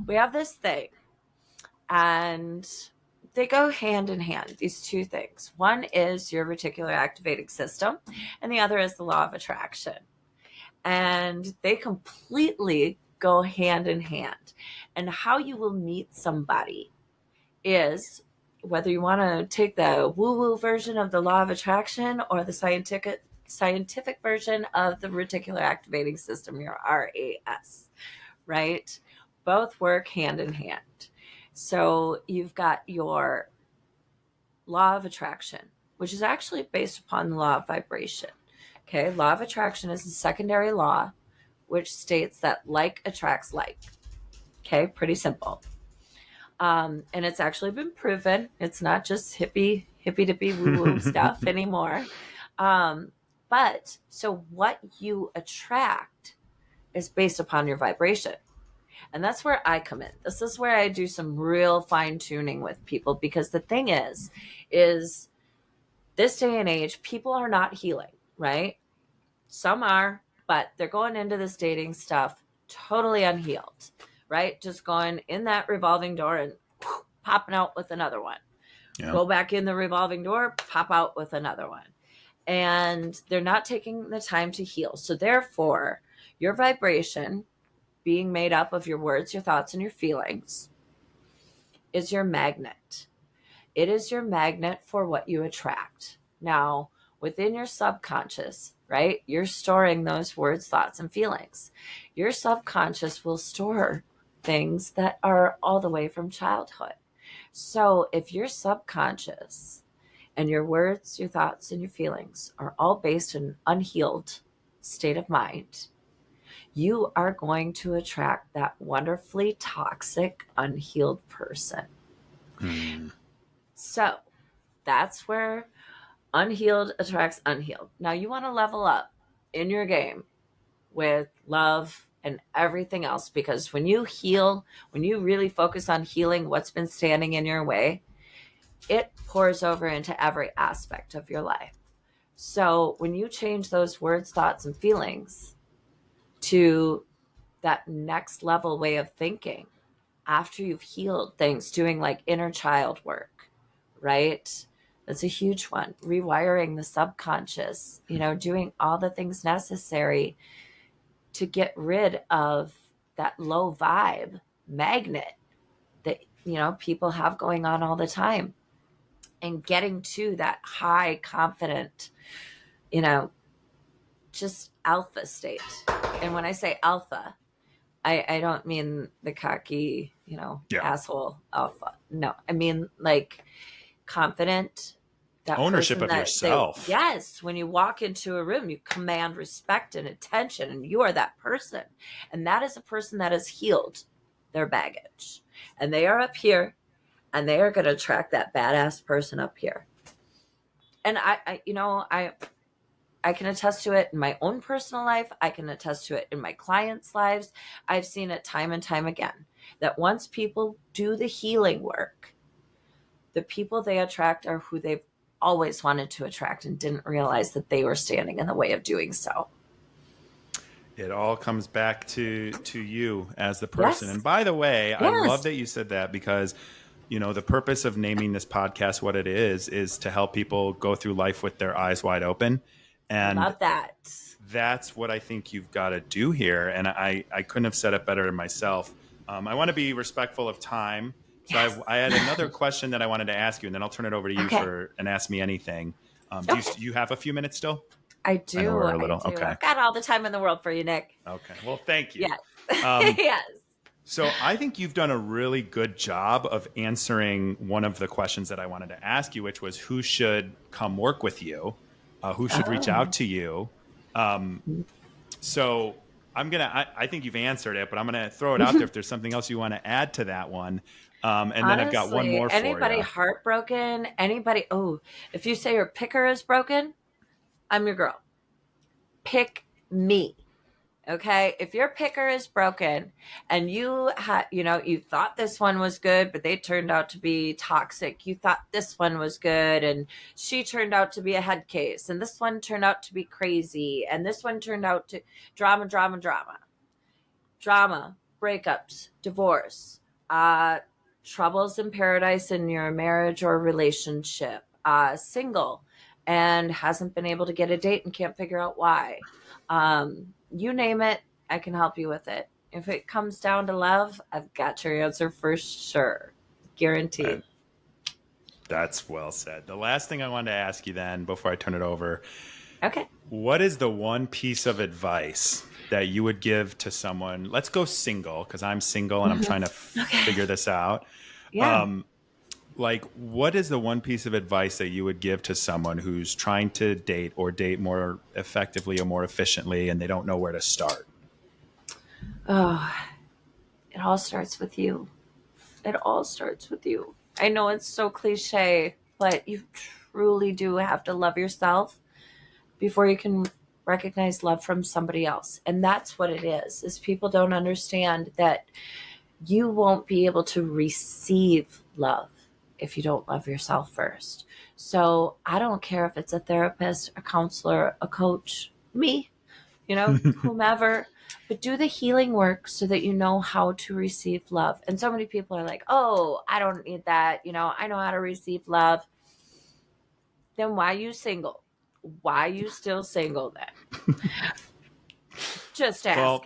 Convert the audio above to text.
we have this thing, and they go hand in hand, these two things. One is your reticular activating system, and the other is the law of attraction. And they completely go hand in hand. And how you will meet somebody is, whether you want to take the woo-woo version of the law of attraction or the scientific version of the reticular activating system, your RAS, right? Both work hand in hand. So you've got your law of attraction, which is actually based upon the law of vibration. Okay, law of attraction is a secondary law which states that like attracts like. Okay, pretty simple. And it's actually been proven. It's not just hippy dippy woo woo stuff anymore. But so what you attract is based upon your vibration. And that's where I come in. This is where I do some real fine tuning with people, because the thing is this day and age, people are not healing, right? Some are, but they're going into this dating stuff totally unhealed, right? Just going in that revolving door and popping out with another one. Yeah. Go back in the revolving door, pop out with another one. And they're not taking the time to heal. So therefore, your vibration, being made up of your words, your thoughts, and your feelings, is your magnet. It is your magnet for what you attract. Now, within your subconscious, right, you're storing those words, thoughts, and feelings. Your subconscious will store things that are all the way from childhood. So if your subconscious and your words, your thoughts, and your feelings are all based in an unhealed state of mind, you are going to attract that wonderfully toxic, unhealed person. So that's where unhealed attracts unhealed. Now you want to level up in your game with love and everything else, because when you heal, when you really focus on healing what's been standing in your way, it pours over into every aspect of your life. So when you change those words, thoughts, and feelings to that next level way of thinking, after you've healed things, doing like inner child work, right? That's a huge one. Rewiring the subconscious, doing all the things necessary to get rid of that low vibe magnet that, people have going on all the time, and getting to that high confident, just alpha state. And when I say alpha, I don't mean the cocky, asshole alpha. No, I mean like confident. That ownership of yourself. Yes. When you walk into a room, you command respect and attention, and you are that person. And that is a person that has healed their baggage. And they are up here, and they are going to attract that badass person up here. And I can attest to it in my own personal life. I can attest to it in my clients' lives. I've seen it time and time again, that once people do the healing work, the people they attract are who they've always wanted to attract and didn't realize that they were standing in the way of doing so. It all comes back to you as the person. Yes. And by the way, yes. I love that you said that, because the purpose of naming this podcast what it is to help people go through life with their eyes wide open. And love that. That's what I think you've got to do here. And I couldn't have said it better myself. I want to be respectful of time. So yes. I had another question that I wanted to ask you, and then I'll turn it over to you and ask me anything. Do you have a few minutes still? I do. I know we're a little. Okay. I've got all the time in the world for you, Nick. Okay. Well, thank you. Yes. Yes. So I think you've done a really good job of answering one of the questions that I wanted to ask you, which was who should come work with you? Who should reach out to you? So I think you've answered it, but I'm going to throw it out there if there's something else you want to add to that one. And honestly, then I've got one more for you. Anybody heartbroken, if you say your picker is broken, I'm your girl. Pick me. Okay. If your picker is broken and you thought this one was good, but they turned out to be toxic. You thought this one was good, and she turned out to be a head case, and this one turned out to be crazy, and this one turned out to drama. breakups, divorce, troubles in paradise in your marriage or relationship, single and hasn't been able to get a date and can't figure out why. You name it, I can help you with it. If it comes down to love, I've got your answer for sure. Guaranteed. That's well said. The last thing I wanted to ask you then before I turn it over. Okay. What is the one piece of advice that you would give to someone? Let's go single because I'm single and I'm trying to figure this out. Yeah. Like, what is the one piece of advice that you would give to someone who's trying to date or date more effectively or more efficiently and they don't know where to start? Oh, it all starts with you. It all starts with you. I know it's so cliche, but you truly do have to love yourself before you can recognize love from somebody else. And that's what it is people don't understand that you won't be able to receive love if you don't love yourself first. So I don't care if it's a therapist, a counselor, a coach, me, whomever, but do the healing work so that you know how to receive love. And so many people are like, oh, I don't need that. I know how to receive love. Then why are you single? Why are you still single then? Just ask. Well,